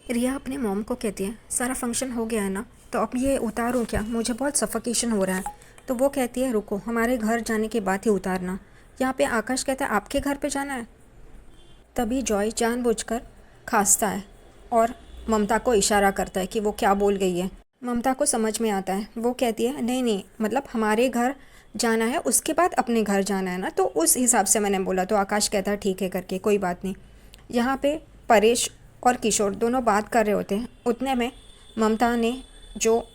रिया अपने मॉम को कहती है सारा फंक्शन हो गया है ना, तो अब ये उतारूँ क्या, मुझे बहुत सफोकेशन हो रहा है। तो वो कहती है रुको, हमारे घर जाने के बाद ही उतारना। यहाँ पे आकाश कहता है आपके घर पे जाना है। तभी जॉय जानबूझकर खांसता है और ममता को इशारा करता है कि वो क्या बोल गई है। ममता को समझ में आता है, वो कहती है नहीं नहीं, मतलब हमारे घर जाना है उसके बाद अपने घर जाना है ना, तो उस हिसाब से मैंने बोला। तो आकाश कहता है ठीक है करके, कोई बात नहीं। यहाँ पे परेश और किशोर दोनों बात कर रहे होते हैं। उतने में ममता ने जो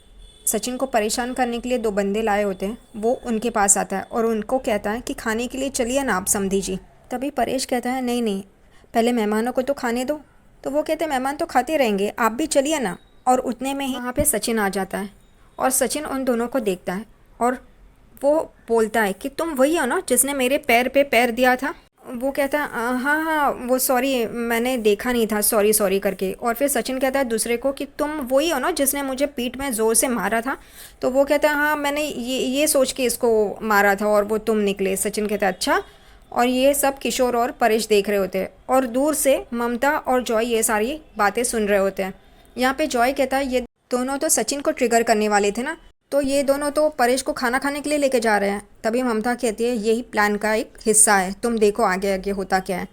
सचिन को परेशान करने के लिए दो बंदे लाए होते हैं वो उनके पास आता है और उनको कहता है कि खाने के लिए चलिए ना आप समधी जी। तभी परेश कहता है नहीं नहीं, पहले मेहमानों को तो खाने दो। तो वो कहते हैं मेहमान तो खाते रहेंगे, आप भी चलिए ना। और उतने में ही वहाँ पे सचिन आ जाता है और सचिन उन दोनों को देखता है और वो बोलता है कि तुम वही हो ना जिसने मेरे पैर पे पैर दिया था। वो कहता है हाँ हाँ वो सॉरी मैंने देखा नहीं था, सॉरी सॉरी करके। और फिर सचिन कहता है दूसरे को कि तुम वही हो ना जिसने मुझे पीठ में ज़ोर से मारा था। तो वो कहता है हाँ मैंने ये सोच के इसको मारा था और वो तुम निकले। सचिन कहता है अच्छा। और ये सब किशोर और परेश देख रहे होते हैं और दूर से ममता और जॉय ये सारी बातें सुन रहे होते हैं। यहाँ पे जॉय कहता है ये दोनों तो सचिन को ट्रिगर करने वाले थे ना, तो ये दोनों तो परेश को खाना खाने के लिए लेके जा रहे हैं। तभी ममता कहती है यही प्लान का एक हिस्सा है, तुम देखो आगे आगे होता क्या है।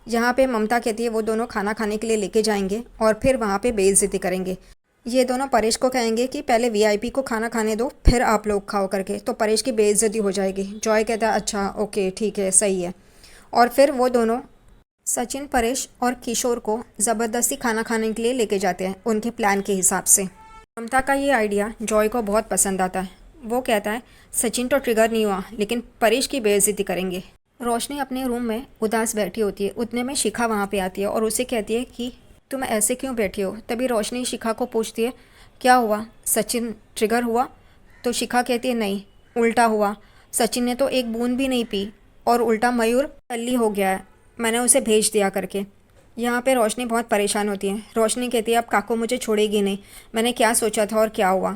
यहाँ पे ममता कहती है वो दोनों खाना खाने के लिए लेके जाएंगे और फिर वहाँ पे बेइज्जती करेंगे। ये दोनों परेश को कहेंगे कि पहले वीआईपी को खाना खाने दो फिर आप लोग खाओ करके, तो परेश की बेइज्जती हो जाएगी। जॉय कहता है अच्छा ओके ठीक है सही है। और फिर वो दोनों सचिन, परेश और किशोर को ज़बरदस्ती खाना खाने के लिए लेके जाते हैं उनके प्लान के हिसाब से। ममता का ये आइडिया जॉय को बहुत पसंद आता है। वो कहता है सचिन तो ट्रिगर नहीं हुआ लेकिन परेश की बेइज्जती करेंगे। रोशनी अपने रूम में उदास बैठी होती है। उतने में शिखा वहाँ पे आती है और उसे कहती है कि तुम ऐसे क्यों बैठी हो। तभी रोशनी शिखा को पूछती है क्या हुआ, सचिन ट्रिगर हुआ। तो शिखा कहती है नहीं, उल्टा हुआ। सचिन ने तो एक बूंद भी नहीं पी और उल्टा मयूर टल्ली हो गया है, मैंने उसे भेज दिया करके। यहाँ पे रोशनी बहुत परेशान होती है। रोशनी कहती है अब काकू मुझे छोड़ेगी नहीं, मैंने क्या सोचा था और क्या हुआ।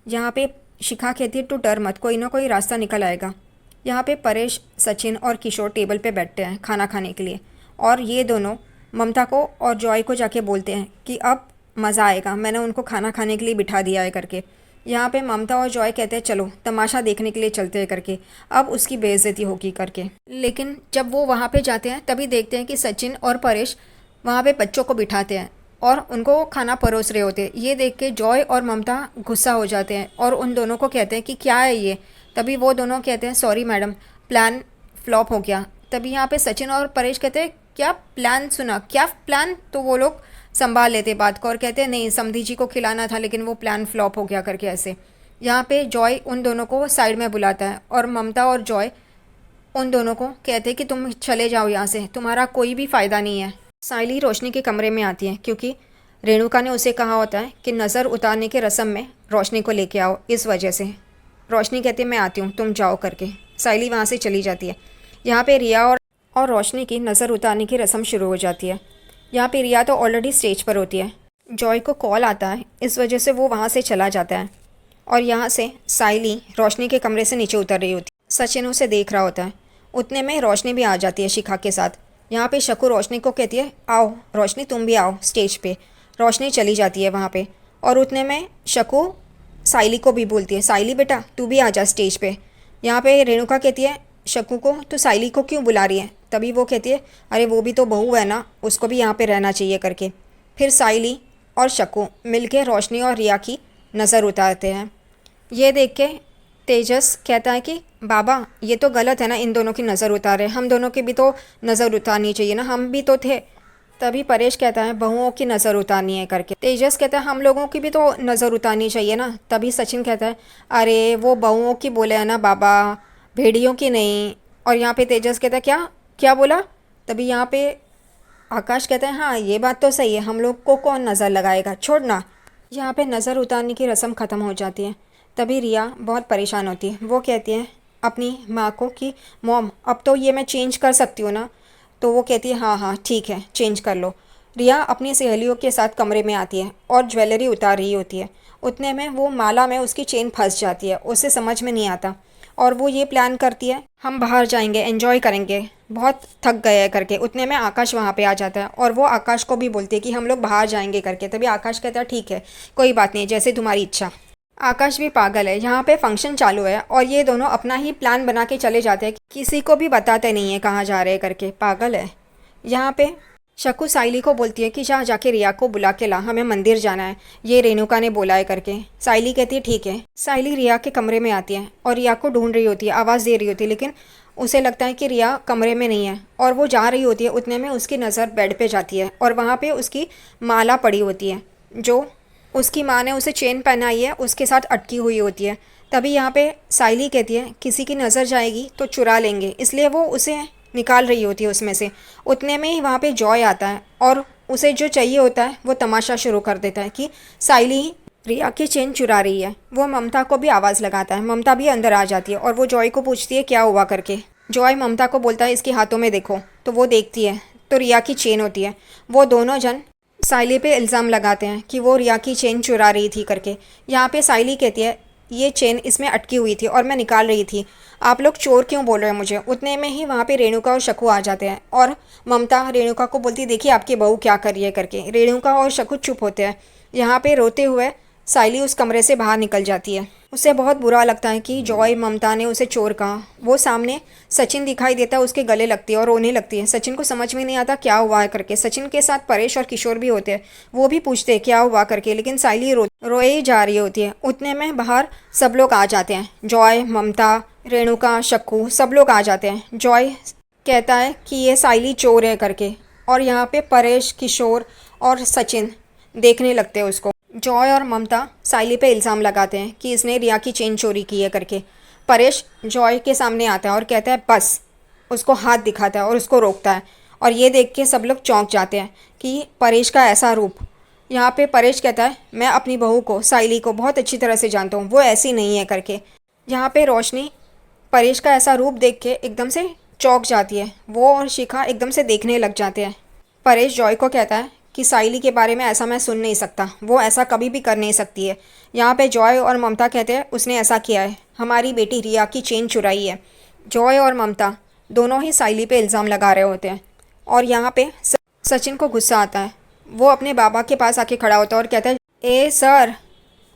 यहाँ पे शिखा कहती है तू डर मत, कोई ना कोई रास्ता निकल आएगा। यहाँ पे परेश, सचिन और किशोर टेबल पे बैठते हैं खाना खाने के लिए और ये दोनों ममता को और जॉय को जाके बोलते हैं कि अब मज़ा आएगा, मैंने उनको खाना खाने के लिए बिठा दिया है करके। यहाँ पे ममता और जॉय कहते हैं चलो तमाशा देखने के लिए चलते हैं करके, अब उसकी बेइज्जती होगी करके। लेकिन जब वो वहाँ पे जाते हैं तभी देखते हैं कि सचिन और परेश वहाँ पे बच्चों को बिठाते हैं और उनको खाना परोस रहे होते हैं। ये देख के जॉय और ममता गुस्सा हो जाते हैं और उन दोनों को कहते हैं कि क्या है ये। तभी वो दोनों कहते हैं सॉरी मैडम, प्लान फ्लॉप हो गया। तभी यहाँ पे सचिन और परेश कहते हैं क्या प्लान, सुना क्या प्लान। तो वो लोग संभाल लेते बात को और कहते हैं नहीं समधी जी को खिलाना था लेकिन वो प्लान फ्लॉप हो गया करके ऐसे। यहाँ पे जॉय उन दोनों को साइड में बुलाता है और ममता और जॉय उन दोनों को कहते हैं कि तुम चले जाओ यहाँ से, तुम्हारा कोई भी फ़ायदा नहीं है। साइली रोशनी के कमरे में आती है क्योंकि रेणुका ने उसे कहा होता है कि नज़र उतारने के रस्म में रोशनी को लेके आओ, इस वजह से। रोशनी कहती है मैं आती हूँ तुम जाओ करके। साइली वहाँ से चली जाती है। यहाँ पे रिया और रोशनी की नज़र उतारने की रस्म शुरू हो जाती है। यहाँ पे रिया तो ऑलरेडी स्टेज पर होती है। जॉय को कॉल आता है, इस वजह से वो वहाँ से चला जाता है और यहाँ से साइली रोशनी के कमरे से नीचे उतर रही होती है। सचिन उसे देख रहा होता है। उतने में रोशनी भी आ जाती है शिखा के साथ। यहाँ पे शकू रोशनी को कहती है आओ रोशनी तुम भी आओ स्टेज पे। रोशनी चली जाती है वहाँ पे और उतने में शकू साइली को भी बोलती है साइली बेटा तू भी आ जा स्टेज पे। यहाँ पे रेणुका कहती है शकू को तो साइली को क्यों बुला रही है। तभी वो कहती है अरे वो भी तो बहू है ना, उसको भी यहाँ पे रहना चाहिए करके। फिर साइली और शकू मिलके रोशनी और रिया की नज़र उतारते हैं। ये देख के तेजस कहता है कि बाबा ये तो गलत है ना, इन दोनों की नज़र उतारे, हम दोनों की भी तो नज़र उतारनी चाहिए ना, हम भी तो थे। तभी परेश कहता है बहुओं की नज़र उतारनी है करके। तेजस कहता है हम लोगों की भी तो नज़र उतारनी चाहिए ना। तभी सचिन कहता है अरे वो बहुओं की बोले है ना बाबा, भेड़ियों की नहीं। और यहाँ पे तेजस कहता है क्या क्या बोला। तभी यहाँ पे आकाश कहता है हाँ ये बात तो सही है, हम लोग को कौन नज़र लगाएगा, छोड़ना। यहाँ पे नज़र उतारने की रस्म ख़त्म हो जाती है। तभी रिया बहुत परेशान होती है। वो कहती है अपनी माँ को कि मॉम अब तो ये मैं चेंज कर सकती हूँ ना। तो वो कहती है हाँ हाँ ठीक है चेंज कर लो। रिया अपनी सहेलियों के साथ कमरे में आती है और ज्वेलरी उतार रही होती है। उतने में वो माला में उसकी चेन फंस जाती है, उसे समझ में नहीं आता और वो ये प्लान करती है हम बाहर जाएंगे एंजॉय करेंगे। बहुत थक गए हैं करके। उतने में आकाश वहाँ पे आ जाता है और वो आकाश को भी बोलती है कि हम लोग बाहर जाएंगे करके। तभी आकाश कहता है ठीक है, कोई बात नहीं, जैसे तुम्हारी इच्छा। आकाश भी पागल है, यहाँ पे फंक्शन चालू है और ये दोनों अपना ही प्लान बना के चले जाते हैं, किसी को भी बताते नहीं है कहाँ जा रहे हैं करके। पागल है। यहाँ पे शक्कू साइली को बोलती है कि जा जाके रिया को बुला के ला, हमें मंदिर जाना है, ये रेणुका ने बोला है करके। साइली कहती है ठीक है। साइली रिया के कमरे में आती है और रिया को ढूंढ रही होती है, आवाज़ दे रही होती है, लेकिन उसे लगता है कि रिया कमरे में नहीं है और वो जा रही होती है। उतने में उसकी नज़र बेड पे जाती है और वहाँ पे उसकी माला पड़ी होती है जो उसकी माँ ने उसे चेन पहनाई है, उसके साथ अटकी हुई होती है। तभी यहाँ पे साइली कहती है किसी की नज़र जाएगी तो चुरा लेंगे, इसलिए वो उसे निकाल रही होती है उसमें से। उतने में ही वहाँ पे जॉय आता है और उसे जो चाहिए होता है वो तमाशा शुरू कर देता है कि साइली रिया की चेन चुरा रही है। वो ममता को भी आवाज़ लगाता है, ममता भी अंदर आ जाती है और वो जॉय को पूछती है क्या हुआ करके। जॉय ममता को बोलता है इसके हाथों में देखो, तो वो देखती है तो रिया की चेन होती है। वो दोनों जन साइली पे इल्ज़ाम लगाते हैं कि वो रिया की चेन चुरा रही थी करके। यहाँ पे साइली कहती है ये चेन इसमें अटकी हुई थी और मैं निकाल रही थी, आप लोग चोर क्यों बोल रहे हैं मुझे। उतने में ही वहाँ पे रेणुका और शक्कू आ जाते हैं और ममता रेणुका को बोलती है देखिए आपकी बहू क्या कर रही है करके। रेणुका और शक्कू चुप होते हैं। यहाँ पे रोते हुए साइली उस कमरे से बाहर निकल जाती है। उसे बहुत बुरा लगता है कि जॉय ममता ने उसे चोर कहा। वो सामने सचिन दिखाई देता है, उसके गले लगती है और रोने लगती है। सचिन को समझ में नहीं आता क्या हुआ है करके। सचिन के साथ परेश और किशोर भी होते हैं, वो भी पूछते हैं क्या हुआ करके, लेकिन साइली रोए ही जा रही होती है। उतने में बाहर सब लोग आ जाते हैं, जॉय ममता रेणुका शक्कू सब लोग आ जाते हैं। जॉय कहता है कि ये साइली चोर है करके और यहाँ पे परेश किशोर और सचिन देखने लगते हैं उसको। जॉय और ममता साइली पे इल्ज़ाम लगाते हैं कि इसने रिया की चेन चोरी की है करके। परेश जॉय के सामने आता है और कहता है बस, उसको हाथ दिखाता है और उसको रोकता है और ये देख के सब लोग चौंक जाते हैं कि परेश का ऐसा रूप। यहाँ पे परेश कहता है मैं अपनी बहू को साइली को बहुत अच्छी तरह से जानता हूँ, वो ऐसी नहीं है करके। यहाँ पे रोशनी परेश का ऐसा रूप देख के एकदम से चौंक जाती है। वो और शिखा एकदम से देखने लग जाते हैं। परेश जॉय को कहता है कि साइली के बारे में ऐसा मैं सुन नहीं सकता, वो ऐसा कभी भी कर नहीं सकती है। यहाँ पे जॉय और ममता कहते हैं उसने ऐसा किया है, हमारी बेटी रिया की चेन चुराई है। जॉय और ममता दोनों ही साइली पे इल्ज़ाम लगा रहे होते हैं और यहाँ पे सचिन को गुस्सा आता है। वो अपने बाबा के पास आके खड़ा होता है और कहता है ए सर,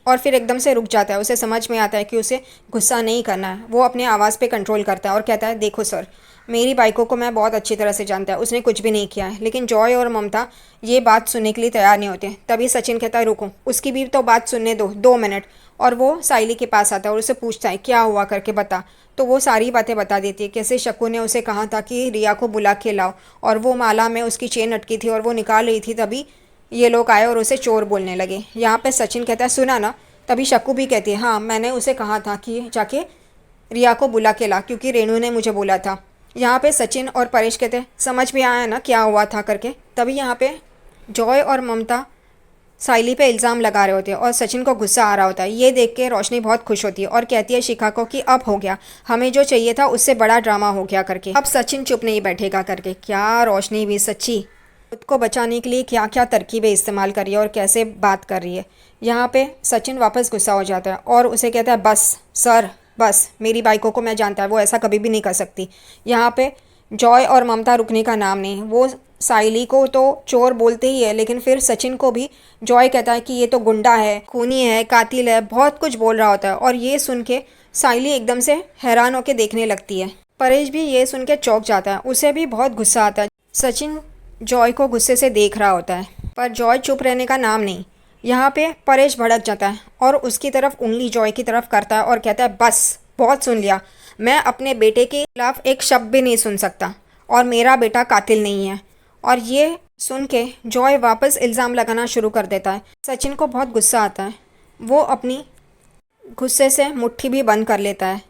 और फिर एकदम से रुक जाता है। उसे समझ में आता है कि उसे गुस्सा नहीं करना है। वो अपने आवाज़ पे कंट्रोल करता है और कहता है देखो सर, मेरी बाइको को मैं बहुत अच्छी तरह से जानता है, उसने कुछ भी नहीं किया है। लेकिन जॉय और ममता ये बात सुनने के लिए तैयार नहीं होते। तभी सचिन कहता है रुको, उसकी भी तो बात सुनने दो, 2 मिनट। और वो साइली के पास आता है और उसे पूछता है क्या हुआ करके बता। तो वो सारी बातें बता देती है, कैसे शक्कू ने उसे कहा था कि रिया को बुला के लाओ और वो माला में उसकी चेन अटकी थी और वो निकाल रही थी, तभी ये लोग आए और उसे चोर बोलने लगे। यहाँ पे सचिन कहता है सुना ना। तभी शक्कू भी कहती है हाँ, मैंने उसे कहा था कि जाके रिया को बुला के ला, क्योंकि रेणु ने मुझे बोला था। यहाँ पे सचिन और परेश कहते हैं समझ में आया ना क्या हुआ था करके। तभी यहाँ पे जॉय और ममता साइली पे इल्ज़ाम लगा रहे होते हैं और सचिन को गुस्सा आ रहा होता है। ये देख के रोशनी बहुत खुश होती है और कहती है शिखा को कि अब हो गया, हमें जो चाहिए था उससे बड़ा ड्रामा हो गया करके, अब सचिन चुप नहीं बैठेगा करके। क्या रोशनी भी सच्ची खुद को बचाने के लिए क्या क्या तरकीबें इस्तेमाल कर रही है और कैसे बात कर रही है। यहाँ पे सचिन वापस गुस्सा हो जाता है और उसे कहता है बस सर, बस, मेरी बाइको को मैं जानता है, वो ऐसा कभी भी नहीं कर सकती। यहाँ पे जॉय और ममता रुकने का नाम नहीं। वो साइली को तो चोर बोलते ही है, लेकिन फिर सचिन को भी जॉय कहता है कि ये तो गुंडा है, खूनी है, कातिल है, बहुत कुछ बोल रहा होता है। और ये सुन के साइली एकदम से हैरान होकर देखने लगती है। परेश भी ये सुन के चौंक जाता है, उसे भी बहुत गुस्सा आता है। सचिन जॉय को गुस्से से देख रहा होता है पर जॉय चुप रहने का नाम नहीं। यहाँ पे परेश भड़क जाता है और उसकी तरफ उंगली जॉय की तरफ करता है और कहता है बस, बहुत सुन लिया, मैं अपने बेटे के खिलाफ एक शब्द भी नहीं सुन सकता और मेरा बेटा कातिल नहीं है। और ये सुन के जॉय वापस इल्ज़ाम लगाना शुरू कर देता है। सचिन को बहुत गुस्सा आता है, वो अपनी गुस्से से मुट्ठी भी बंद कर लेता है।